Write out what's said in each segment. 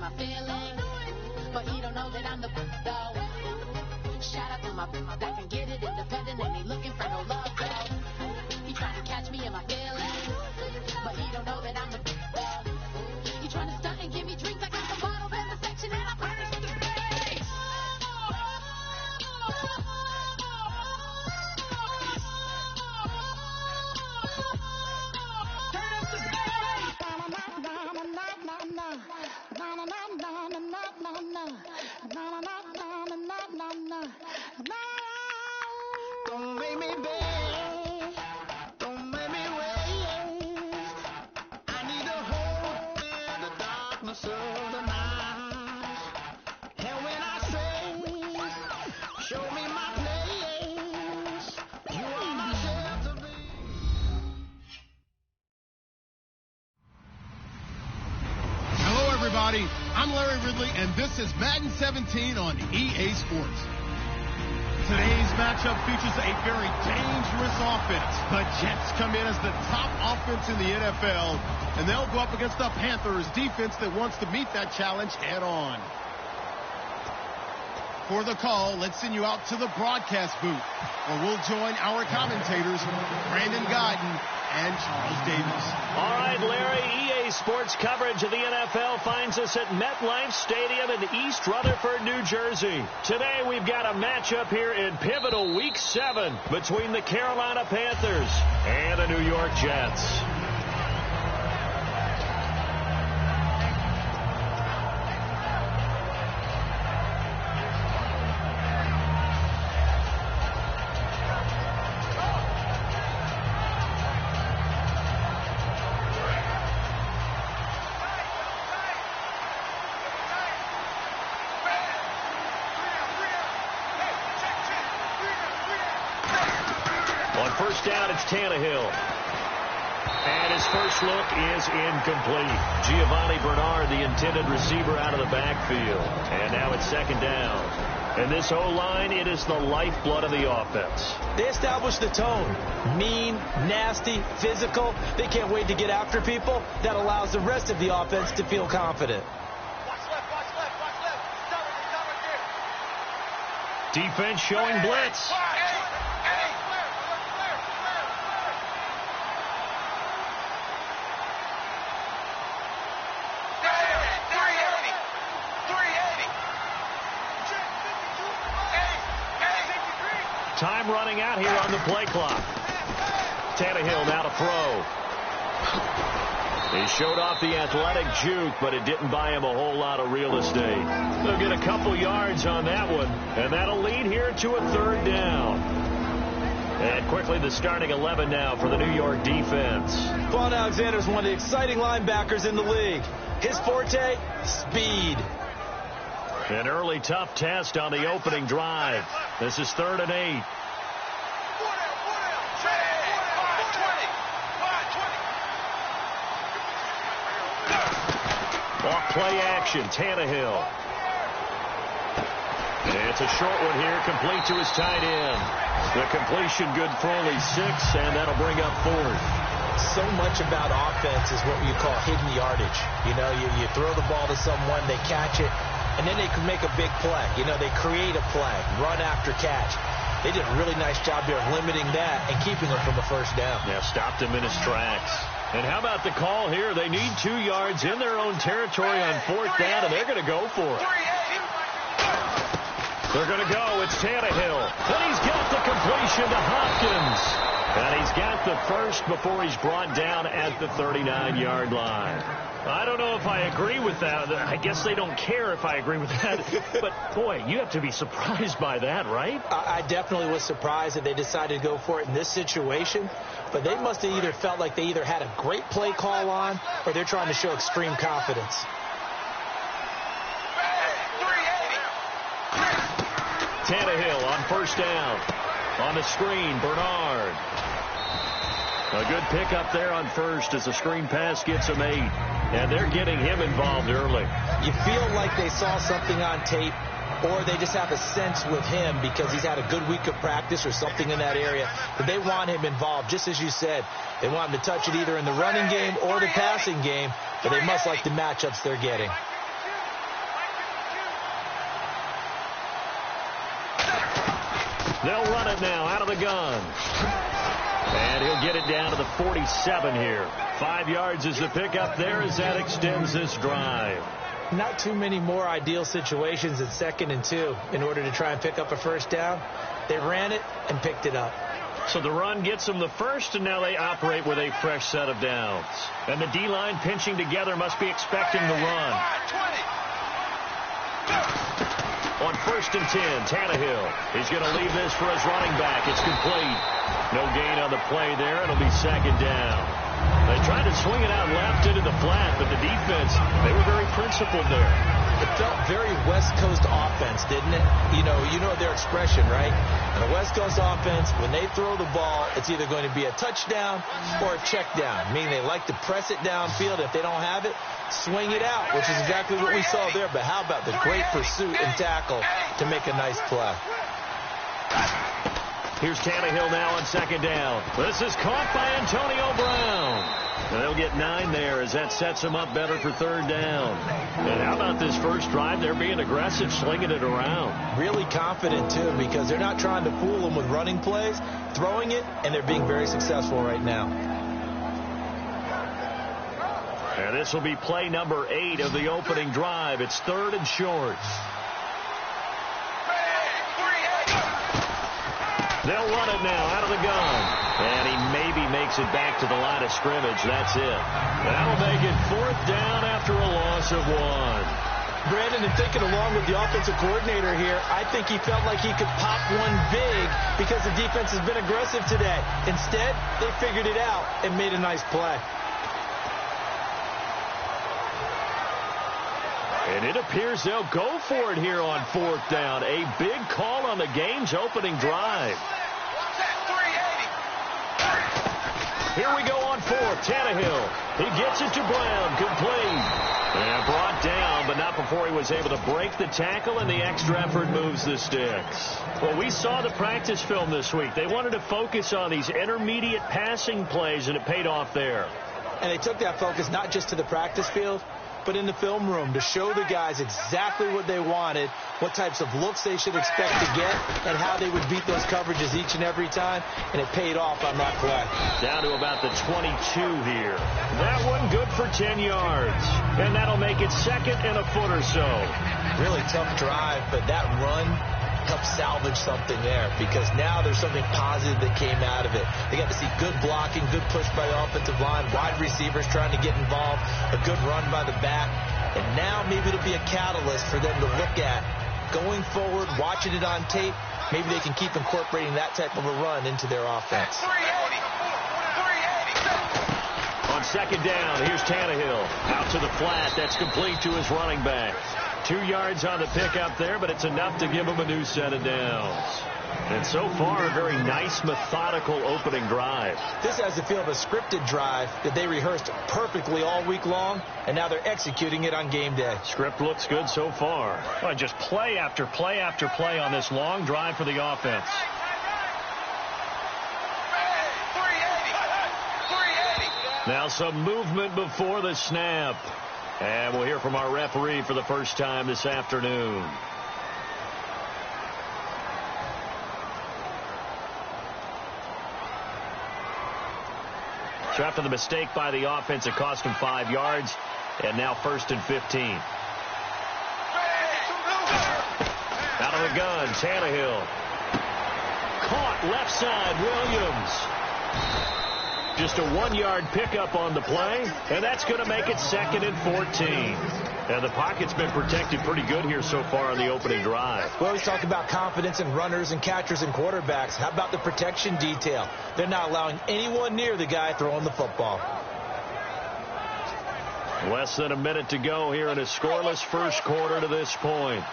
my feelings, but he don't know that I'm the though. Shout out to my that can get it independent and ain't looking for no love though. He trying to catch me in my feelings, but he don't know that I'm the though. He trying to stunt and give me drinks. I got the bottle in the section and I punish the face. Don't make me beg, don't make me wait. I need a hope in the darkness of the night. And when I say, show me my place, you are my shelter. Hello, everybody. I'm Larry Ridley, and this is Madden 17 on EA Sports. Today's matchup features a very dangerous offense. The Jets come in as the top offense in the NFL, and they'll go up against the Panthers defense that wants to meet that challenge head on. For the call, let's send you out to the broadcast booth, where we'll join our commentators, Brandon Guyton and Charles Davis. All right, Larry, EA Sports coverage of the NFL finds us at MetLife Stadium in East Rutherford, New Jersey. Today, we've got a matchup here in pivotal Week 7 between the Carolina Panthers and the New York Jets. First down, it's Tannehill. And his first look is incomplete. Giovanni Bernard, the intended receiver, out of the backfield. And now it's second down. And this O-line, it is the lifeblood of the offense. They established the tone. Mean, nasty, physical. They can't wait to get after people. That allows the rest of the offense to feel confident. Watch left, watch left, watch left. Cover here. Defense showing blitz. Time running out here on the play clock. Tannehill now to throw. He showed off the athletic juke, but it didn't buy him a whole lot of real estate. They'll get a couple yards on that one, and that'll lead here to a third down. And quickly the starting 11 now for the New York defense. Vaughn Alexander is one of the exciting linebackers in the league. His forte, speed. An early tough test on the opening drive. This is 3rd and 8. Off play action, Tannehill. And it's a short one here, complete to his tight end. The completion good for only 6, and that'll bring up 4th. So much about offense is what you call hidden yardage. You know, you throw the ball to someone, they catch it, and then they can make a big play. You know, they create a play, run after catch. They did a really nice job there of limiting that and keeping him from a first down. Yeah, stopped him in his tracks. And how about the call here? They need 2 yards in their own territory on 4th down, and they're going to go for it. They're going to go. It's Tannehill. And he's got the completion to Hopkins. And he's got the first before he's brought down at the 39-yard line. I don't know if I agree with that. I guess they don't care if I agree with that. But, boy, you have to be surprised by that, right? I definitely was surprised that they decided to go for it in this situation. But they must have either felt like they either had a great play call on or they're trying to show extreme confidence. Tannehill on first down. On the screen, Bernard. A good pickup there on first as the screen pass gets him 8. And they're getting him involved early. You feel like they saw something on tape, or they just have a sense with him because he's had a good week of practice or something in that area, that they want him involved. Just as you said, they want him to touch it either in the running game or the passing game, but they must like the matchups they're getting. They'll run it now out of the gun. And he'll get it down to the 47 here. 5 yards is the pickup there as that extends this drive. Not too many more ideal situations in 2nd and 2 in order to try and pick up a first down. They ran it and picked it up. So the run gets them the first, and now they operate with a fresh set of downs. And the D-line pinching together must be expecting the run. On 1st and 10, Tannehill. He's going to leave this for his running back. It's complete. No gain on the play there. It'll be 2nd down. They tried to swing it out left into the flat, but the defense, they were very principled there. It felt very West Coast offense, didn't it? You know their expression, right? And a West Coast offense, when they throw the ball, it's either going to be a touchdown or a check down, meaning they like to press it downfield. If they don't have it, swing it out, which is exactly what we saw there. But how about the great pursuit and tackle to make a nice play? Here's Tannehill now on 2nd down. This is caught by Antonio Brown. And they'll get 9 there as that sets them up better for 3rd down. And how about this first drive? They're being aggressive, slinging it around. Really confident, too, because they're not trying to fool them with running plays, throwing it, and they're being very successful right now. And this will be play number 8 of the opening drive. It's 3rd and short. They'll run it now out of the gun. And he maybe makes it back to the line of scrimmage. That's it. That'll make it 4th down after a loss of 1. Brandon, and thinking along with the offensive coordinator here, I think he felt like he could pop one big because the defense has been aggressive today. Instead, they figured it out and made a nice play. And it appears they'll go for it here on 4th down. A big call on the game's opening drive. Here we go on 4th. Tannehill. He gets it to Brown. Complete. And brought down, but not before he was able to break the tackle, and the extra effort moves the sticks. Well, we saw the practice film this week. They wanted to focus on these intermediate passing plays, and it paid off there. And they took that focus not just to the practice field, but in the film room to show the guys exactly what they wanted, what types of looks they should expect to get, and how they would beat those coverages each and every time, and it paid off on that play. Down to about the 22 here. That one good for 10 yards, and that'll make it 2nd and a foot or so. Really tough drive, but that run helped salvage something there because now there's something positive that came out of it. They got to see good blocking, good push by the offensive line, wide receivers trying to get involved, a good run by the back, and now maybe it'll be a catalyst for them to look at going forward, watching it on tape. Maybe they can keep incorporating that type of a run into their offense. On 2nd down, here's Tannehill. Out to the flat. That's complete to his running back. 2 yards on the pickup there, but it's enough to give him a new set of downs. And so far, a very nice, methodical opening drive. This has the feel of a scripted drive that they rehearsed perfectly all week long, and now they're executing it on game day. Script looks good so far. Well, just play after play after play on this long drive for the offense. Now some movement before the snap. And we'll hear from our referee for the first time this afternoon. So after the mistake by the offense, it cost him 5 yards. And now 1st and 15. Out of the gun, Tannehill. Caught left side, Williams. Just a 1-yard pickup on the play, and that's going to make it 2nd and 14. And the pocket's been protected pretty good here so far on the opening drive. We always talk about confidence in runners and catchers and quarterbacks. How about the protection detail? They're not allowing anyone near the guy throwing the football. Less than a minute to go here in a scoreless first quarter to this point.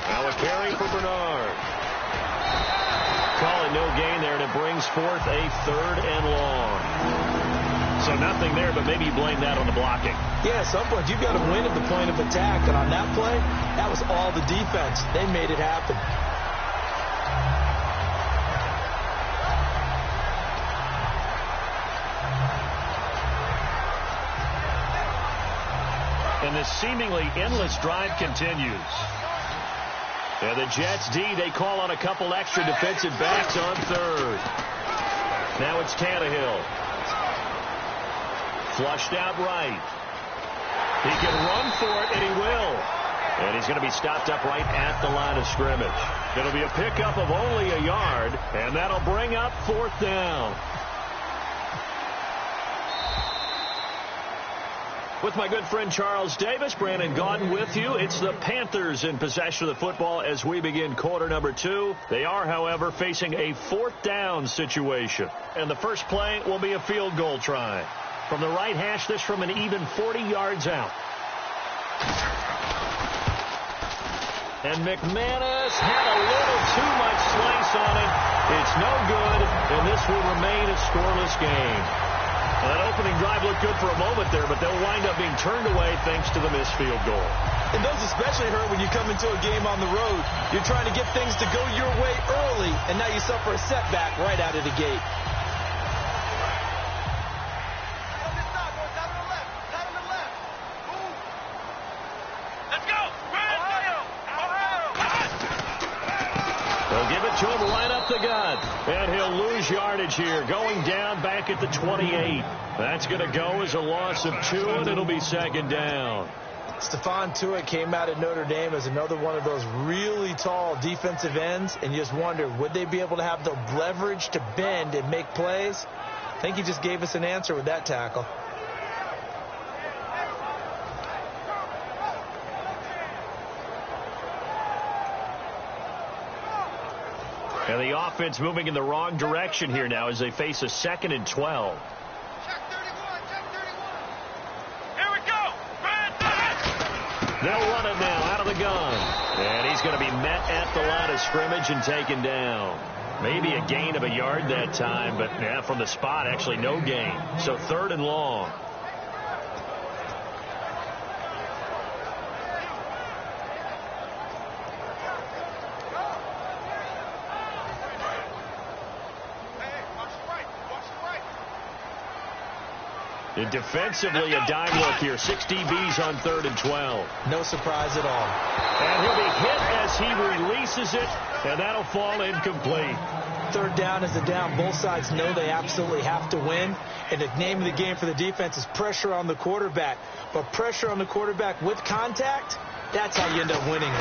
Now a carry for Bernard. Calling no gain there, and it brings forth a 3rd and long. So nothing there, but maybe you blame that on the blocking. Yeah, at some point you've got to win at the point of attack, and on that play, that was all the defense. They made it happen. And this seemingly endless drive continues. And the Jets D, they call on a couple extra defensive backs on third. Now it's Tannehill. Flushed out right. He can run for it, and he will. And he's going to be stopped up right at the line of scrimmage. It'll be a pickup of only a yard, and that'll bring up 4th down. With my good friend Charles Davis, Brandon Gaudin with you. It's the Panthers in possession of the football as we begin quarter number 2. They are, however, facing a 4th down situation. And the first play will be a field goal try. From the right hash, this from an even 40 yards out. And McManus had a little too much slice on it. It's no good, and this will remain a scoreless game. Well, that opening drive looked good for a moment there, but they'll wind up being turned away thanks to the missed field goal. And those especially hurt when you come into a game on the road. You're trying to get things to go your way early, and now you suffer a setback right out of the gate. They'll give it to him right up the gut. And he'll lose yardage here. Going down back at the 28. That's going to go as a loss of 2, and it'll be 2nd down. Stephon Tuitt came out of Notre Dame as another one of those really tall defensive ends, and you just wonder, would they be able to have the leverage to bend and make plays? I think he just gave us an answer with that tackle. And the offense moving in the wrong direction here now as they face a 2nd and 12. Check 31, check 31. Here we go. They'll run it now out of the gun. And he's going to be met at the line of scrimmage and taken down. Maybe a gain of a yard that time, but yeah, from the spot, actually no gain. So 3rd and long. And defensively, a dime look here. 6 DBs on 3rd and 12. No surprise at all. And he'll be hit as he releases it, and that'll fall incomplete. 3rd down is a down. Both sides know they absolutely have to win. And the name of the game for the defense is pressure on the quarterback. But pressure on the quarterback with contact, that's how you end up winning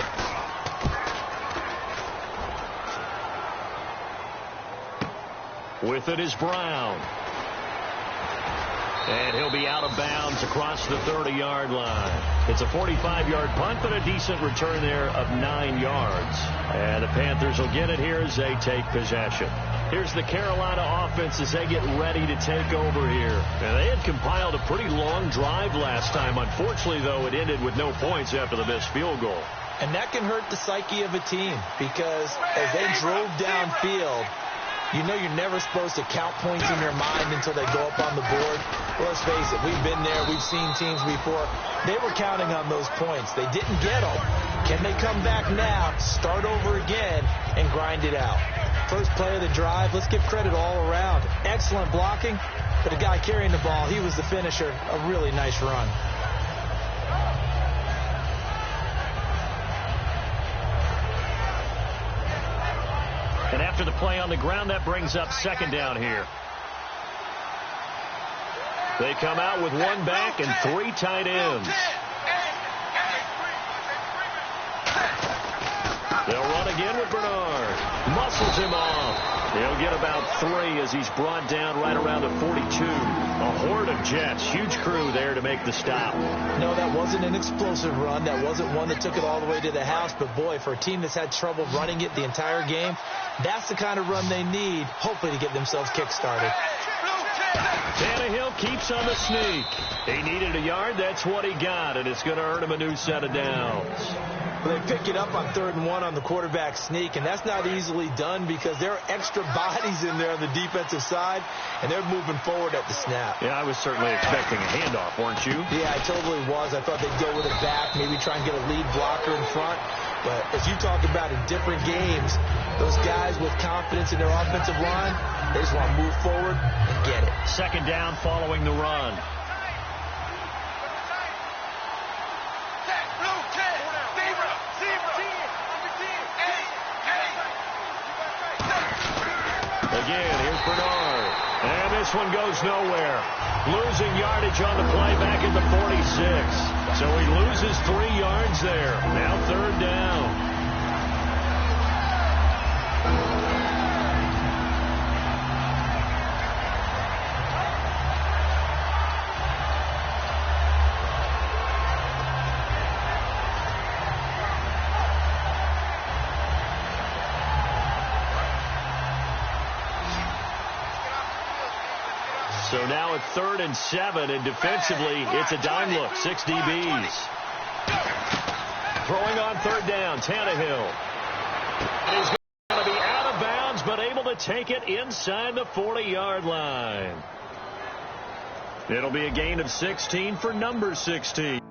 it. With it is Brown. And he'll be out of bounds across the 30-yard line. It's a 45-yard punt, but a decent return there of 9 yards. And the Panthers will get it here as they take possession. Here's the Carolina offense as they get ready to take over here. And they had compiled a pretty long drive last time. Unfortunately, though, it ended with no points after the missed field goal. And that can hurt the psyche of a team because as they drove downfield, you know you're never supposed to count points in your mind until they go up on the board. Well, let's face it, we've been there. We've seen teams before. They were counting on those points. They didn't get them. Can they come back now, start over again, and grind it out? First play of the drive, let's give credit all around. Excellent blocking, but the guy carrying the ball, he was the finisher. A really nice run. And after the play on the ground, that brings up 2nd down here. They come out with 1 back and 3 tight ends. They'll run again with Bernard. Muscles him off. He'll get about 3 as he's brought down right around the 42. A horde of Jets. Huge crew there to make the stop. No, that wasn't an explosive run. That wasn't one that took it all the way to the house. But, boy, for a team that's had trouble running it the entire game, that's the kind of run they need, hopefully, to get themselves kick-started. Tannehill keeps on the sneak. He needed a yard. That's what he got, and it's going to earn him a new set of downs. Well, they pick it up on 3rd and 1 on the quarterback sneak, and that's not easily done because there are extra bodies in there on the defensive side, and they're moving forward at the snap. Yeah, I was certainly expecting a handoff, weren't you? Yeah, I totally was. I thought they'd go with it back, maybe try and get a lead blocker in front. But as you talk about in different games, those guys with confidence in their offensive line, they just want to move forward and get it. 2nd down following the run. Again, here's Bernard. And this one goes nowhere. Losing yardage on the play back at the 46. So he loses 3 yards there. Now 3rd down. So now it's 3rd and 7, and defensively, it's a dime look. 6 DBs. Throwing on 3rd down, Tannehill. He's going to be out of bounds, but able to take it inside the 40-yard line. It'll be a gain of 16 for number 16.